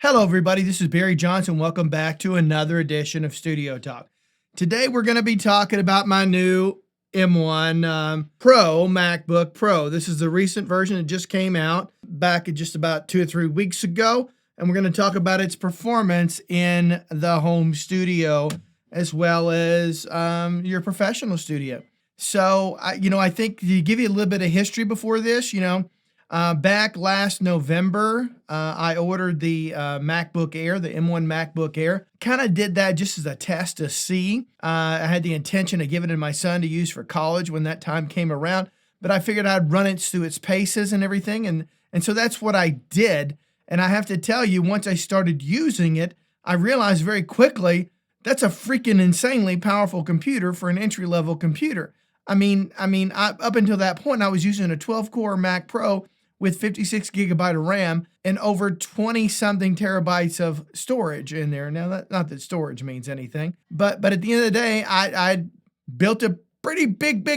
Hello, everybody. This is Barry Johnson. Welcome back to another edition of Studio Talk. Today, we're going to be talking about my new M1 Pro MacBook Pro. This is the recent version. It just came out back just about 2 or 3 weeks ago, and we're going to talk about its performance in the home studio as well as your professional studio. So, I think to give you a little bit of history before this, back last November, I ordered the MacBook Air, the M1 MacBook Air. Kind of did that just as a test to see. I had the intention of giving it to my son to use for college when that time came around, but I figured I'd run it through its paces and everything, and so that's what I did. And I have to tell you, once I started using it, I realized very quickly that's a freaking insanely powerful computer for an entry-level computer. Up until that point, I was using a 12-core Mac Pro with 56 gigabyte of RAM and over 20-something terabytes of storage in there. Now, not that storage means anything, but at the end of the day, I built a pretty big,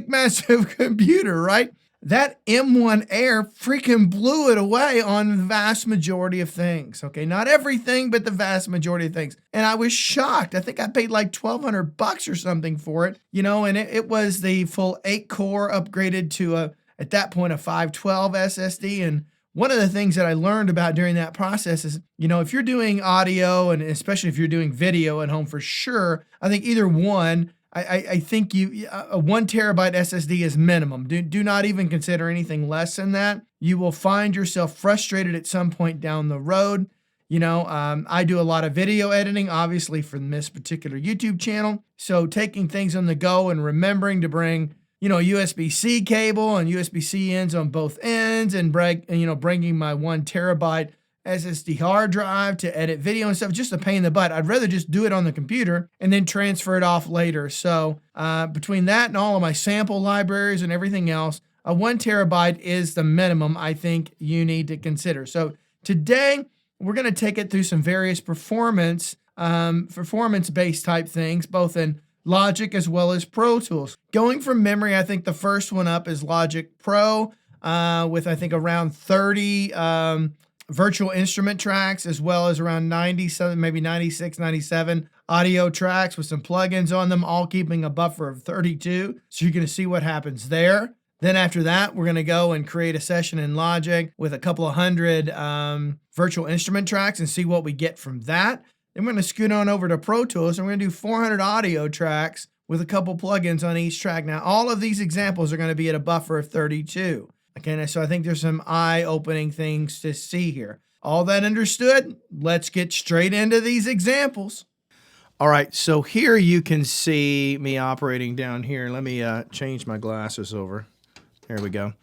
massive computer, right? That M1 Air freaking blew it away on the vast majority of things. Okay, not everything, but the vast majority of things. And I was shocked. I think I paid like $1,200 or something for it, and it was the full 8-core upgraded to at that point, a 512 SSD. And one of the things that I learned about during that process is, if you're doing audio and especially if you're doing video at home for sure, I think either one, I think a 1 terabyte SSD is minimum. Do not even consider anything less than that. You will find yourself frustrated at some point down the road. I do a lot of video editing, obviously, for this particular YouTube channel. So taking things on the go and remembering to bring, USB-C cable and USB-C ends on both ends and bringing my 1 terabyte SSD hard drive to edit video and stuff, just a pain in the butt. I'd rather just do it on the computer and then transfer it off later. So between that and all of my sample libraries and everything else, a 1 terabyte is the minimum I think you need to consider. So today, we're going to take it through some various performance-based type things, both in Logic as well as Pro Tools. Going from memory, I think the first one up is Logic Pro with, I think, around 30 virtual instrument tracks, as well as around 97, maybe 96, 97 audio tracks with some plugins on them, all keeping a buffer of 32. So you're going to see what happens there. Then after that, we're going to go and create a session in Logic with a couple of hundred virtual instrument tracks and see what we get from that. Then we're going to scoot on over to Pro Tools and we're going to do 400 audio tracks with a couple plugins on each track. Now, all of these examples are going to be at a buffer of 32. Okay, so I think there's some eye-opening things to see here. All that understood, let's get straight into these examples. All right, so here you can see me operating down here. Let me change my glasses over. There we go.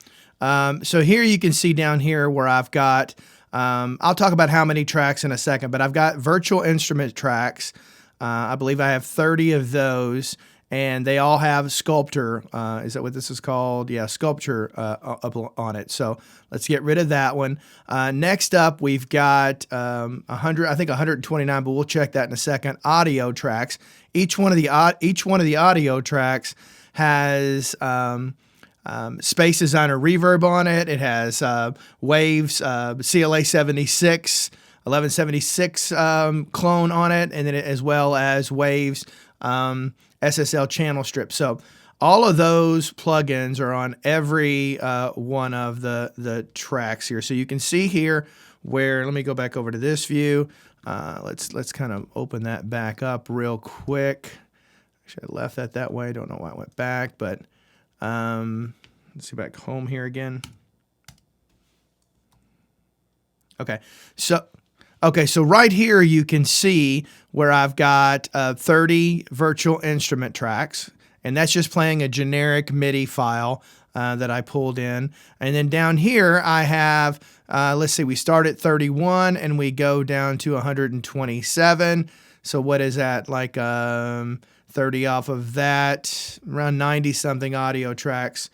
So here you can see down here where I've got, I'll talk about how many tracks in a second, but I've got virtual instrument tracks. I believe I have 30 of those. And they all have Sculptor. Is that what this is called? Yeah, Sculptor up on it. So let's get rid of that one. Next up, we've got 129, but we'll check that in a second. Audio tracks. Each one of the audio tracks has Space Designer reverb on it. It has Waves CLA 76, 1176 clone on it, and then as well as Waves SSL channel strip. So all of those plugins are on every one of the tracks here. So you can see here where, let me go back over to this view. Let's kind of open that back up real quick. Actually, I left that way. Don't know why it went back, but let's see back home here again. Okay, so right here you can see where I've got 30 virtual instrument tracks, and that's just playing a generic MIDI file that I pulled in. And then down here I have, let's see, we start at 31 and we go down to 127. So what is that, like 30 off of that, around 90-something audio tracks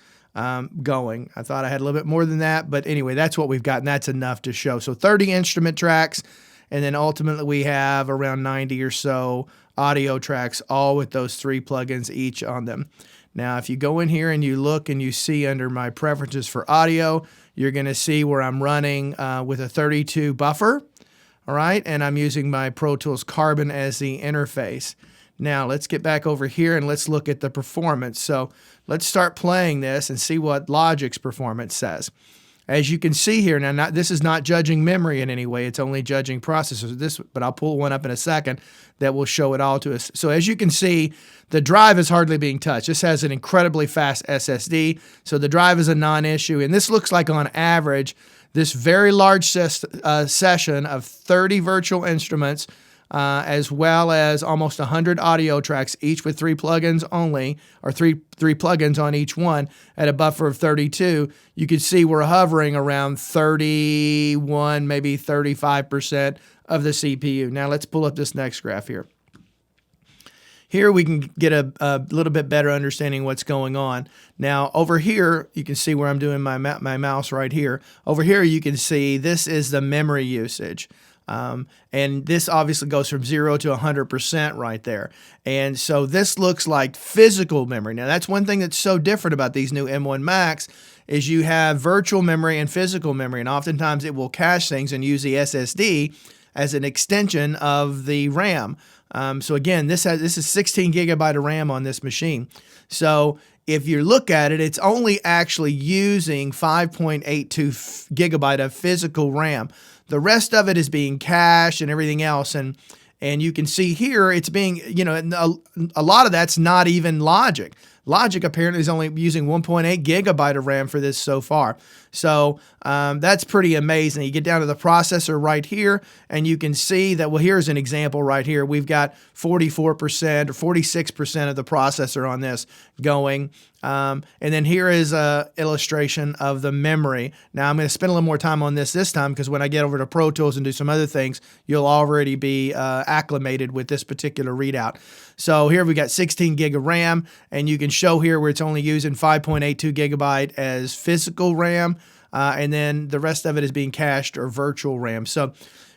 going. I thought I had a little bit more than that, but anyway, that's what we've got, and that's enough to show. So 30 instrument tracks, and then ultimately we have around 90 or so audio tracks, all with those 3 plugins each on them. Now, if you go in here and you look and you see under my preferences for audio, you're going to see where I'm running with a 32 buffer. All right, and I'm using my Pro Tools Carbon as the interface. Now let's get back over here and let's look at the performance. So let's start playing this and see what Logic's performance says. As you can see here, now this is not judging memory in any way, it's only judging processors. But I'll pull one up in a second that will show it all to us. So as you can see, the drive is hardly being touched. This has an incredibly fast SSD, so the drive is a non-issue. And this looks like on average, this very large session of 30 virtual instruments, as well as almost 100 audio tracks, each with 3 plugins only, or three plugins on each one at a buffer of 32. You can see we're hovering around 31, maybe 35% of the CPU. Now let's pull up this next graph here. Here we can get a little bit better understanding what's going on. Now over here, you can see where I'm doing my mouse right here. Over here you can see this is the memory usage. And this obviously goes from 0 to 100% right there. And so this looks like physical memory. Now that's one thing that's so different about these new M1 Macs is you have virtual memory and physical memory. And oftentimes it will cache things and use the SSD as an extension of the RAM. So again, this is 16 gigabyte of RAM on this machine. So if you look at it, it's only actually using 5.82 gigabyte of physical RAM. The rest of it is being cached and everything else. And you can see here it's being, a lot of that's not even Logic. Logic apparently is only using 1.8 gigabyte of RAM for this so far. So that's pretty amazing. You get down to the processor right here, and you can see that, well, here's an example right here. We've got 44% or 46% of the processor on this going. And then here is an illustration of the memory. Now, I'm going to spend a little more time on this time because when I get over to Pro Tools and do some other things, you'll already be acclimated with this particular readout. So here we got 16 gig of RAM, and you can show here where it's only using 5.82 gigabyte as physical RAM, and then the rest of it is being cached or virtual RAM. So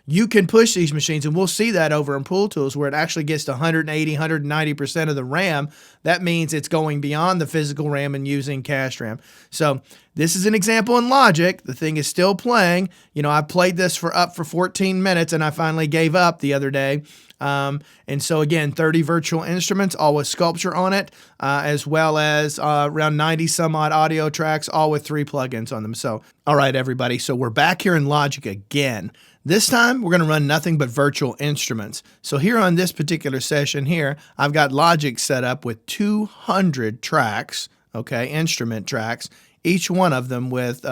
you can push these machines, and we'll see that over in Pro Tools where it actually gets to 180, 190% of the RAM. That means it's going beyond the physical RAM and using cached RAM. So this is an example in Logic. The thing is still playing. I played this for 14 minutes, and I finally gave up the other day. And so again, 30 virtual instruments, all with sculpture on it, as well as around 90 some odd audio tracks, all with 3 plugins on them. So, all right, everybody. So we're back here in Logic again. This time we're going to run nothing but virtual instruments. So here on this particular session here, I've got Logic set up with 200 tracks, okay, instrument tracks, each one of them with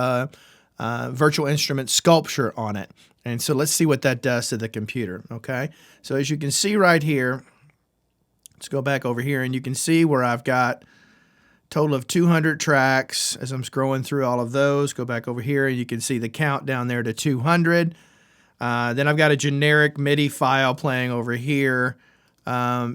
virtual instrument sculpture on it. And so let's see what that does to the computer, okay? So as you can see right here, let's go back over here, and you can see where I've got a total of 200 tracks. As I'm scrolling through all of those, go back over here, and you can see the count down there to 200. Then I've got a generic MIDI file playing over here, that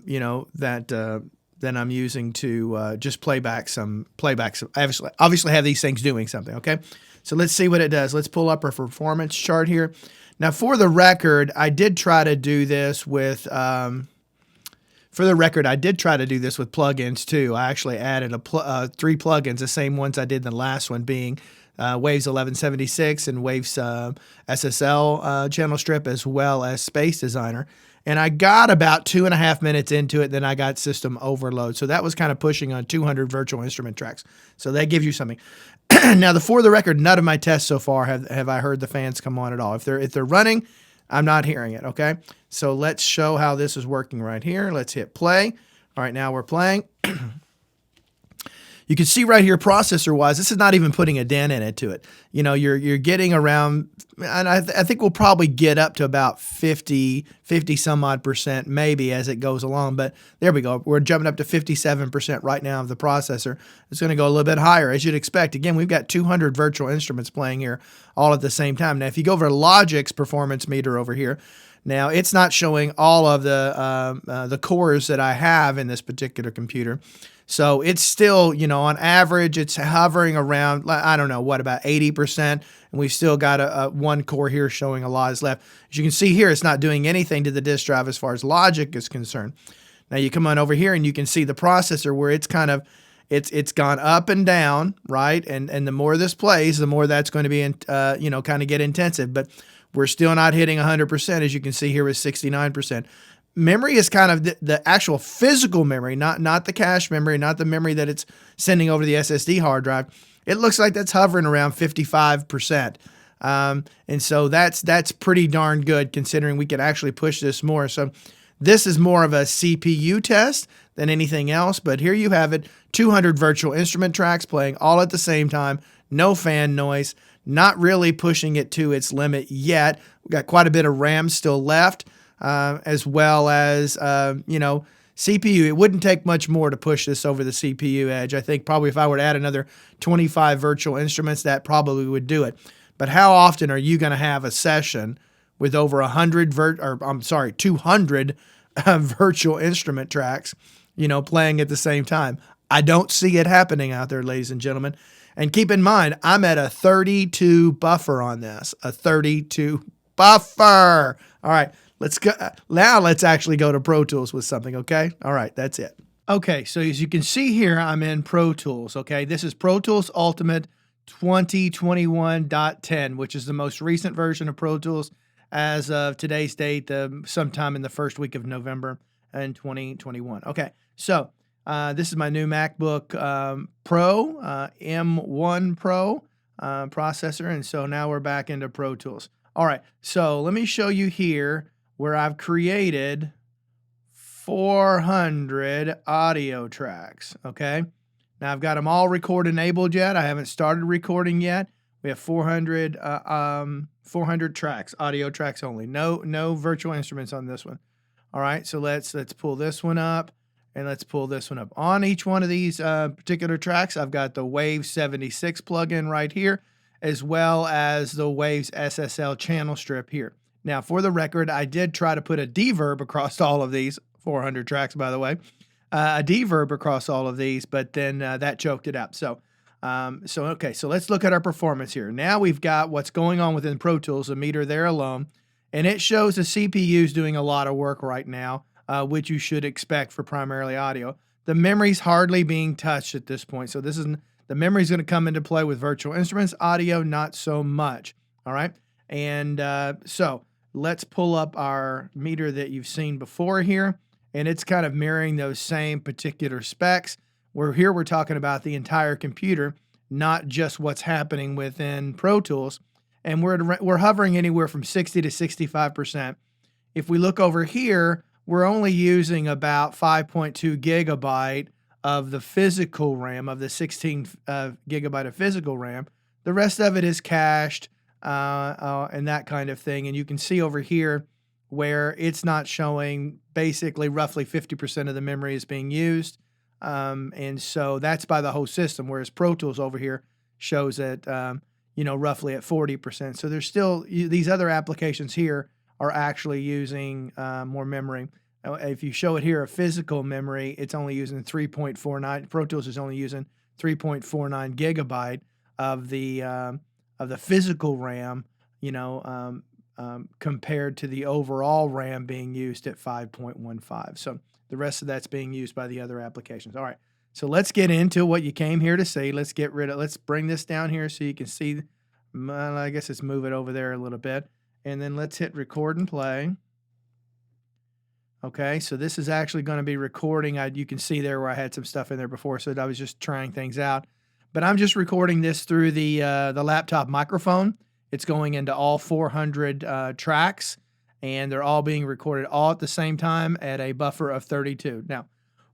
I'm using to just play back some. Obviously have these things doing something, okay? So let's see what it does. Let's pull up our performance chart here. Now, for the record, I did try to do this with plugins too. I actually added 3 plugins, the same ones I did in the last one, being Waves 1176 and Waves SSL channel strip, as well as Space Designer. And I got about 2.5 minutes into it, then I got system overload. So that was kind of pushing on 200 virtual instrument tracks. So that gives you something. Now, for the record, none of my tests so far have I heard the fans come on at all. If they're running, I'm not hearing it, okay? So let's show how this is working right here. Let's hit play. All right, now we're playing. You can see right here, processor-wise, this is not even putting a dent in it to it. You're getting around, and I think we'll probably get up to about 50 some odd percent maybe as it goes along. But there we go. We're jumping up to 57% right now of the processor. It's going to go a little bit higher, as you'd expect. Again, we've got 200 virtual instruments playing here all at the same time. Now, if you go over to Logic's performance meter over here, now it's not showing all of the cores that I have in this particular computer. So it's still, on average, it's hovering around, I don't know, about 80%. And we've still got a 1 core here showing a lot is left. As you can see here, it's not doing anything to the disk drive as far as Logic is concerned. Now you come on over here and you can see the processor where it's kind of, it's gone up and down, right? And the more this plays, the more that's going to be, kind of get intensive. But We're still not hitting 100%, as you can see here with 69%. Memory is kind of the actual physical memory, not the cache memory, not the memory that it's sending over the SSD hard drive. It looks like that's hovering around 55%. And so that's pretty darn good considering we can actually push this more. So this is more of a CPU test than anything else, but here you have it, 200 virtual instrument tracks playing all at the same time, no fan noise, not really pushing it to its limit yet. We've got quite a bit of RAM still left, as well as, CPU. It wouldn't take much more to push this over the CPU edge. I think probably if I were to add another 25 virtual instruments, that probably would do it. But how often are you going to have a session with over 200 virtual instrument tracks, playing at the same time? I don't see it happening out there, ladies and gentlemen. And keep in mind, I'm at a 32 buffer on this, a 32 buffer. All right, let's go. Now let's actually go to Pro Tools with something, okay? All right, that's it. Okay, so as you can see here, I'm in Pro Tools, okay? This is Pro Tools Ultimate 2021.10, which is the most recent version of Pro Tools as of today's date, sometime in the first week of November in 2021. Okay, so this is my new MacBook Pro, M1Pro processor, and so now we're back into Pro Tools. All right, so let me show you here where I've created 400 audio tracks, okay? Now I've got them all record enabled yet. I haven't started recording yet. We have 400 tracks, audio tracks only. No virtual instruments on this one. All right, so let's pull this one up and let's pull this one up. On each one of these particular tracks, I've got the Waves 76 plugin right here, as well as the Waves SSL channel strip here. Now, for the record, I did try to put a deverb across all of these 400 tracks, by the way. A deverb across all of these, but then that choked it up. So let's look at our performance here. Now we've got what's going on within Pro Tools, a meter there alone, and it shows the CPU is doing a lot of work right now, which you should expect for primarily audio. The memory's hardly being touched at this point, so the memory's going to come into play with virtual instruments. Audio, not so much. All right, and so let's pull up our meter that you've seen before here. And it's kind of mirroring those same particular specs. Here we're talking about the entire computer, not just what's happening within Pro Tools. And we're hovering anywhere from 60 to 65%. If we look over here, we're only using about 5.2 gigabyte of the physical RAM, of the 16 gigabyte of physical RAM. The rest of it is cached and that kind of thing. And you can see over here where it's not showing, basically roughly 50% of the memory is being used. And so that's by the whole system, whereas Pro Tools over here shows it, roughly at 40%. So there's still, these other applications here are actually using more memory. If you show it here, a physical memory, it's only using 3.49. Pro Tools is only using 3.49 gigabyte of the physical RAM, compared to the overall RAM being used at 5.15. So the rest of that's being used by the other applications. All right, so let's get into what you came here to see. Let's bring this down here so you can see. I guess let's move it over there a little bit. And then let's hit record and play. Okay, so this is actually going to be recording. You can see there where I had some stuff in there before, so I was just trying things out. But I'm just recording this through the laptop microphone. It's going into all 400 tracks, and they're all being recorded all at the same time at a buffer of 32. Now,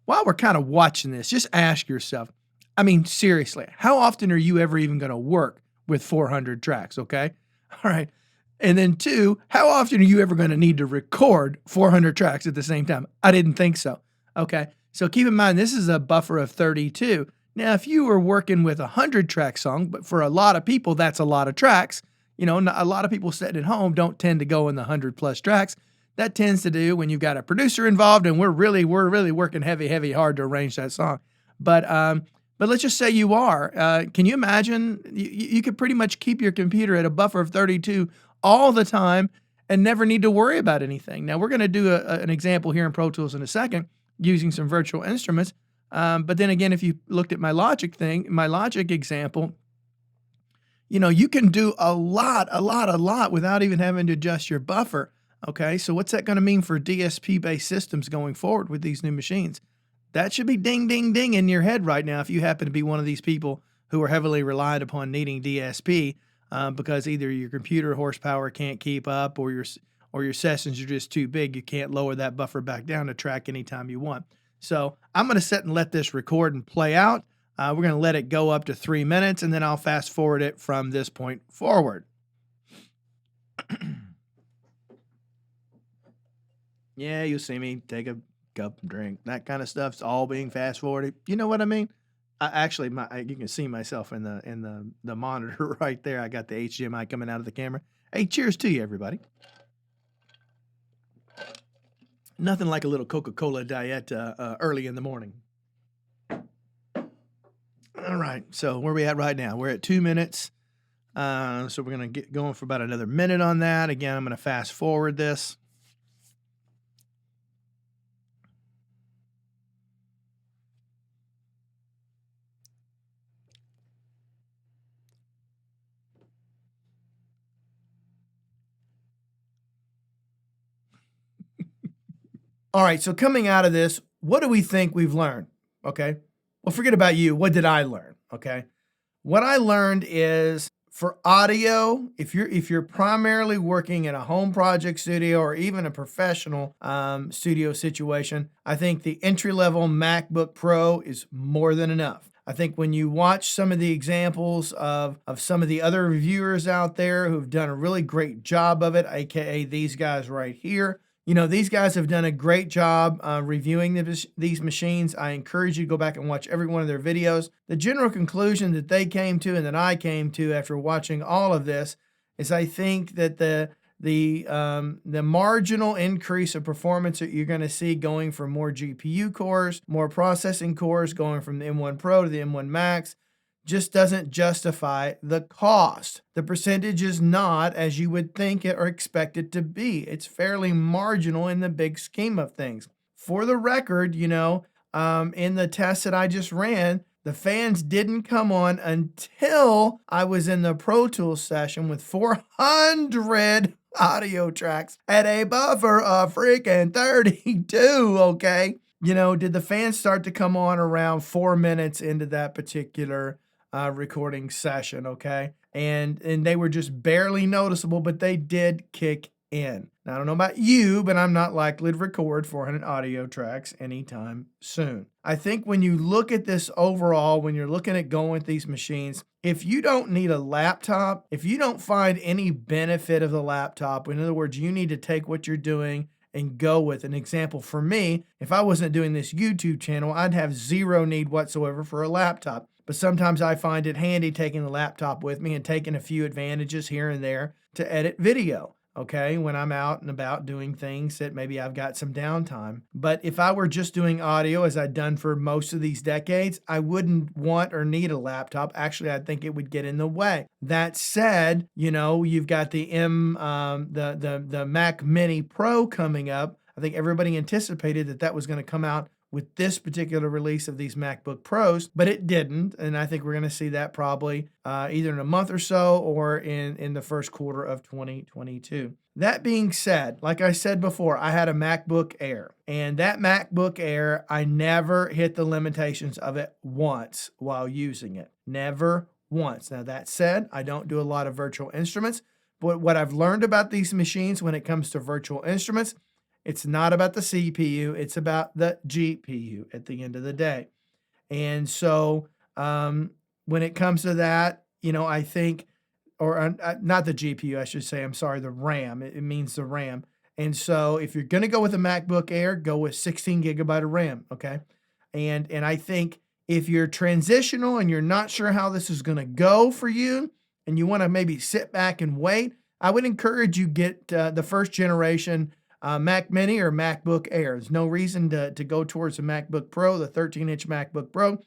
while we're kind of watching this, just ask yourself, I mean, seriously, how often are you ever even going to work with 400 tracks, okay? All right. And then two, how often are you ever going to need to record 400 tracks at the same time? I didn't think so. Okay. So keep in mind, this is a buffer of 32. Now, if you were working with a 100-track song, but for a lot of people, that's a lot of tracks. A lot of people sitting at home don't tend to go in the 100+ tracks. That tends to do when you've got a producer involved, and we're really working heavy, hard to arrange that song. But let's just say you are. Can you imagine? You could pretty much keep your computer at a buffer of 32 all the time and never need to worry about anything. Now, we're going to do an example here in Pro Tools in a second using some virtual instruments. But then again, if you looked at my Logic example, You can do a lot without even having to adjust your buffer. Okay, so what's that going to mean for DSP-based systems going forward with these new machines? That should be ding, ding, ding in your head right now if you happen to be one of these people who are heavily reliant upon needing DSP because either your computer horsepower can't keep up or your sessions are just too big. You can't lower that buffer back down to track anytime you want. So I'm going to sit and let this record and play out. We're going to let it go up to 3 minutes, and then I'll fast forward it from this point forward. Yeah, you'll see me take a cup and drink. That kind of stuff's all being fast forwarded. You know what I mean? Actually, you can see myself in the monitor right there. I got the HDMI coming out of the camera. Hey, cheers to you, everybody. Nothing like a little Coca-Cola diet early in the morning. All right, so where are we at right now? We're at 2 minutes. So we're going to get going for about another minute on that. Again, I'm going to fast forward this. All right, so coming out of this, what do we think we've learned? Okay. Well, forget about you. What did I learn? Okay. What I learned is for audio, if you're primarily working in a home project studio or even a professional studio situation, I think the entry-level MacBook Pro is more than enough. I think when you watch some of the examples of some of the other reviewers out there who've done a really great job of it, aka these guys right here, these guys have done a great job reviewing these machines. I encourage you to go back and watch every one of their videos. The general conclusion that they came to and that I came to after watching all of this is I think that the marginal increase of performance that you're going to see going from more GPU cores, more processing cores, going from the M1 Pro to the M1 Max, just doesn't justify the cost. The percentage is not as you would think it or expect it to be. It's fairly marginal in the big scheme of things. For the record, in the test that I just ran, the fans didn't come on until I was in the Pro Tools session with 400 audio tracks at a buffer of freaking 32, okay? Did the fans start to come on around 4 minutes into that particular recording session, okay? And they were just barely noticeable, but they did kick in. Now, I don't know about you, but I'm not likely to record 400 audio tracks anytime soon. I think when you look at this overall, when you're looking at going with these machines, if you don't need a laptop, if you don't find any benefit of the laptop, in other words, you need to take what you're doing and go with an example. For me, if I wasn't doing this YouTube channel, I'd have zero need whatsoever for a laptop. But sometimes I find it handy taking the laptop with me and taking a few advantages here and there to edit video, okay, when I'm out and about doing things that maybe I've got some downtime. But if I were just doing audio as I'd done for most of these decades, I wouldn't want or need a laptop. Actually, I think it would get in the way. That said, you've got the the Mac Mini Pro coming up. I think everybody anticipated that was going to come out with this particular release of these MacBook Pros, but it didn't. And I think we're going to see that probably either in a month or so or in the first quarter of 2022. That being said, like I said before, I had a MacBook Air, and that MacBook Air, I never hit the limitations of it once while using it. Never once. Now, that said, I don't do a lot of virtual instruments, but what I've learned about these machines when it comes to virtual instruments, it's not about the CPU, it's about the GPU at the end of the day. And so when it comes to that, I think, or not the GPU, I should say, I'm sorry, the RAM. It means the RAM. And so if you're going to go with a MacBook Air, go with 16 gigabyte of RAM, okay? And I think if you're transitional and you're not sure how this is going to go for you and you want to maybe sit back and wait, I would encourage you get the first generation Mac Mini or MacBook Air. There's no reason to go towards the MacBook Pro, the 13-inch MacBook Pro.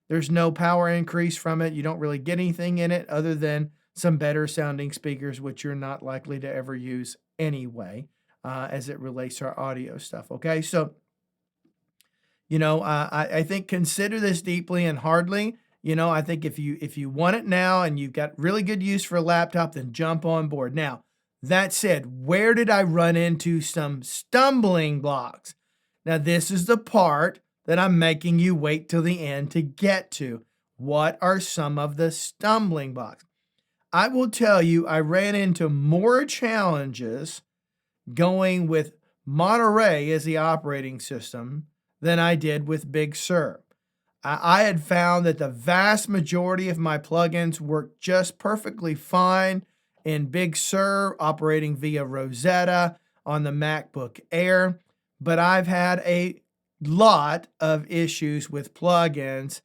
There's no power increase from it. You don't really get anything in it other than some better sounding speakers, which you're not likely to ever use anyway, as it relates to our audio stuff. Okay, so I think consider this deeply and hardly. I think if you want it now and you've got really good use for a laptop, then jump on board. Now, that said, where did I run into some stumbling blocks? Now, this is the part that I'm making you wait till the end to get to. What are some of the stumbling blocks? I will tell you, I ran into more challenges going with Monterey as the operating system than I did with Big Sur. I had found that the vast majority of my plugins worked just perfectly fine in Big Sur operating via Rosetta on the MacBook Air, but I've had a lot of issues with plugins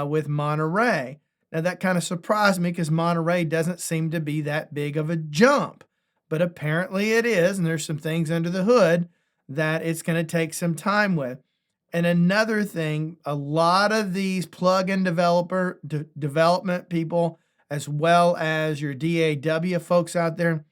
with Monterey. Now, that kind of surprised me because Monterey doesn't seem to be that big of a jump, but apparently it is, and there's some things under the hood that it's going to take some time with. And another thing, a lot of these plugin development people, as well as your DAW folks out there,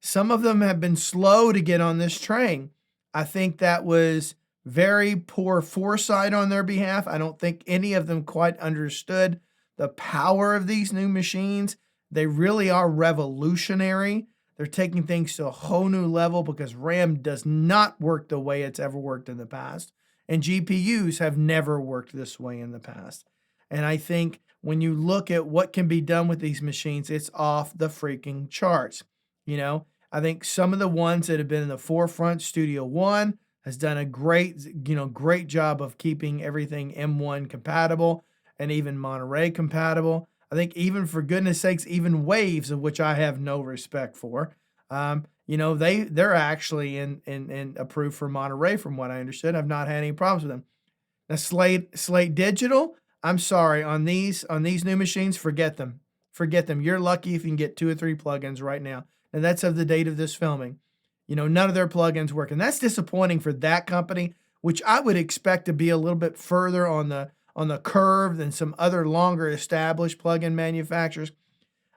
some of them have been slow to get on this train. I think that was very poor foresight on their behalf. I don't think any of them quite understood the power of these new machines. They really are revolutionary. They're taking things to a whole new level because RAM does not work the way it's ever worked in the past. And GPUs have never worked this way in the past. And I think when you look at what can be done with these machines, it's off the freaking charts. I think some of the ones that have been in the forefront, Studio One has done a great job of keeping everything M1 compatible and even Monterey compatible. I think even, for goodness sakes, even Waves, of which I have no respect for, they're actually in approved for Monterey from what I understood. I've not had any problems with them. Now, Slate Digital, I'm sorry, on these new machines, forget them. Forget them. You're lucky if you can get 2 or 3 plugins right now. And that's of the date of this filming. None of their plugins work. And that's disappointing for that company, which I would expect to be a little bit further on the curve than some other longer established plugin manufacturers.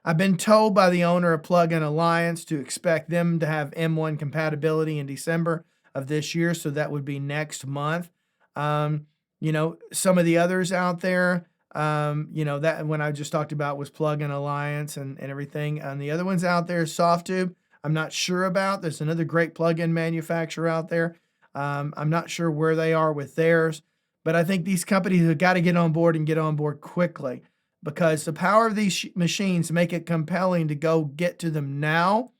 I've been told by the owner of Plugin Alliance to expect them to have M1 compatibility in December of this year, so that would be next month. Some of the others out there, that when I just talked about was Plugin Alliance and everything. And the other ones out there, Softtube, I'm not sure about. There's another great plugin manufacturer out there. I'm not sure where they are with theirs, but I think these companies have got to get on board and get on board quickly, because the power of these machines make it compelling to go get to them now.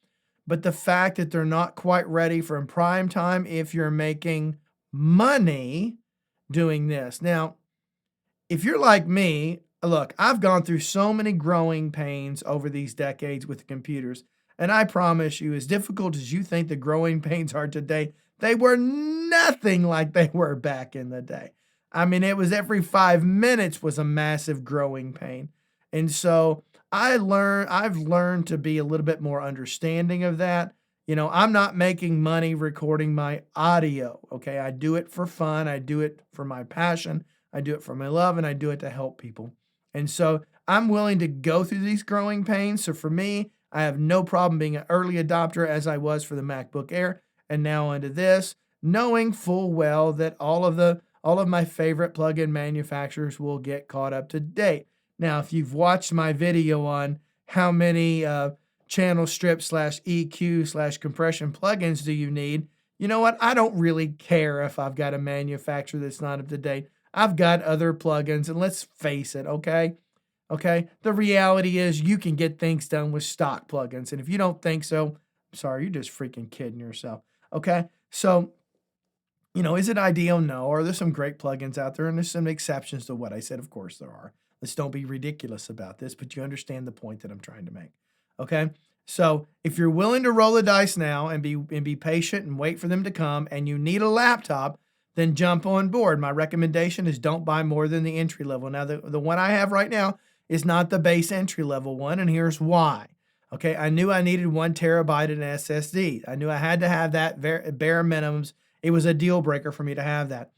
But the fact that they're not quite ready for prime time if you're making money doing this. Now, if you're like me, look, I've gone through so many growing pains over these decades with computers. And I promise you, as difficult as you think the growing pains are today, they were nothing like they were back in the day. I mean, it was every 5 minutes was a massive growing pain. And so I've learned to be a little bit more understanding of that. I'm not making money recording my audio. Okay. I do it for fun. I do it for my passion. I do it for my love, and I do it to help people. And so I'm willing to go through these growing pains. So for me, I have no problem being an early adopter, as I was for the MacBook Air, and now into this, knowing full well that all of my favorite plugin manufacturers will get caught up to date. Now, if you've watched my video on how many channel strip /EQ /compression plugins do you need, you know what? I don't really care if I've got a manufacturer that's not up to date. I've got other plugins, and let's face it, okay? Okay, the reality is you can get things done with stock plugins. And if you don't think so, I'm sorry, you're just freaking kidding yourself. Okay, so, is it ideal? No. Are there some great plugins out there? And there's some exceptions to what I said. Of course there are. Let's don't be ridiculous about this, but you understand the point that I'm trying to make. Okay, so if you're willing to roll the dice now and be patient and wait for them to come, and you need a laptop, then jump on board. My recommendation is don't buy more than the entry level. Now, the one I have right now is not the base entry level one, and here's why. Okay, I knew I needed 1 terabyte in SSD. I knew I had to have that bare minimums. It was a deal breaker for me to have that.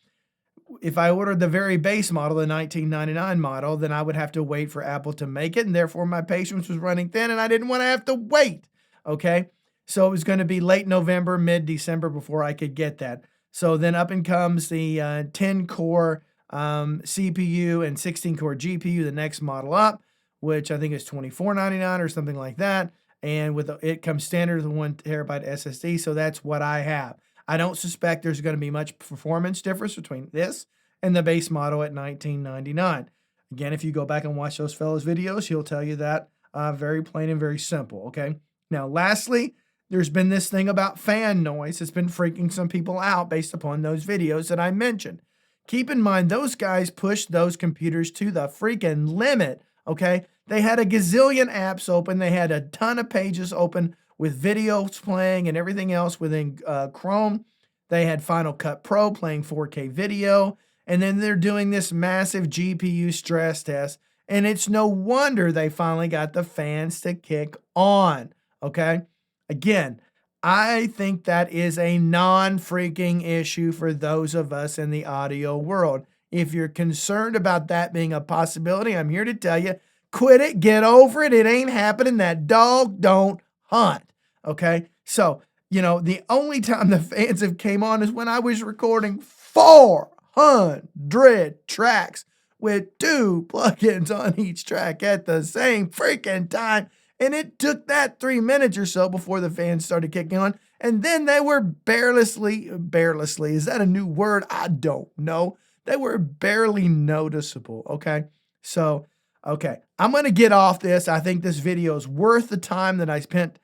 If I ordered the very base model, the $19.99 model, then I would have to wait for Apple to make it, and therefore my patience was running thin, and I didn't want to have to wait. Okay, so it was going to be late November, mid-December before I could get that. So then up and comes the 10-core CPU and 16-core GPU, the next model up, which I think is $24.99 or something like that. And it comes standard with a 1 terabyte SSD, so that's what I have. I don't suspect there's going to be much performance difference between this and the base model at $19.99. Again, if you go back and watch those fellows' videos, he'll tell you that very plain and very simple, okay? Now, lastly, there's been this thing about fan noise that's been freaking some people out based upon those videos that I mentioned. Keep in mind, those guys pushed those computers to the freaking limit, okay? They had a gazillion apps open. They had a ton of pages open with videos playing and everything else within Chrome. They had Final Cut Pro playing 4K video. And then they're doing this massive GPU stress test. And it's no wonder they finally got the fans to kick on, okay? Again, I think that is a non-freaking issue for those of us in the audio world. If you're concerned about that being a possibility, I'm here to tell you, quit it, get over it. It ain't happening. That dog don't hunt, okay? So, the only time the fans have came on is when I was recording 400 tracks with 2 plugins on each track at the same freaking time. And it took that 3 minutes or so before the fans started kicking on. And then they were barely, is that a new word? I don't know. They were barely noticeable, okay? So, okay, I'm going to get off this. I think this video is worth the time that I spent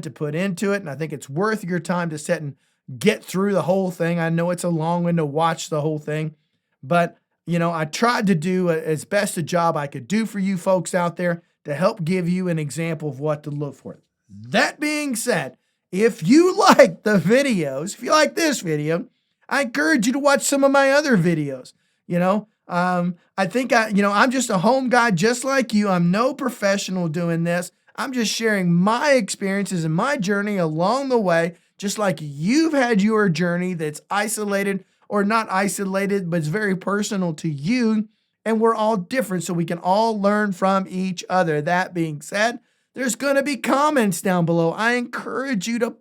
to put into it. And I think it's worth your time to sit and get through the whole thing. I know it's a long one to watch the whole thing. But, I tried to do as best a job I could do for you folks out there to help give you an example of what to look for. That being said, if you like the videos, if you like this video, I encourage you to watch some of my other videos. I think I'm just a home guy just like you. I'm no professional doing this. I'm just sharing my experiences and my journey along the way, just like you've had your journey that's isolated or not isolated, but it's very personal to you. And we're all different, so we can all learn from each other. That being said, there's going to be comments down below. I encourage you to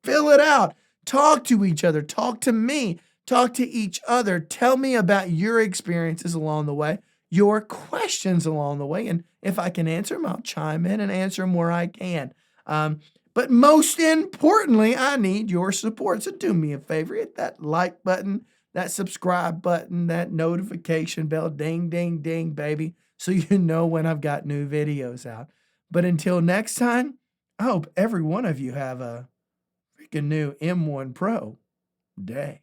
fill it out. Talk to each other. Talk to me. Talk to each other. Tell me about your experiences along the way, your questions along the way. And if I can answer them, I'll chime in and answer them where I can. But most importantly, I need your support. So do me a favor, hit that like button, that subscribe button, that notification bell, ding, ding, ding, baby, so you know when I've got new videos out. But until next time, I hope every one of you have a freaking new M1 Pro day.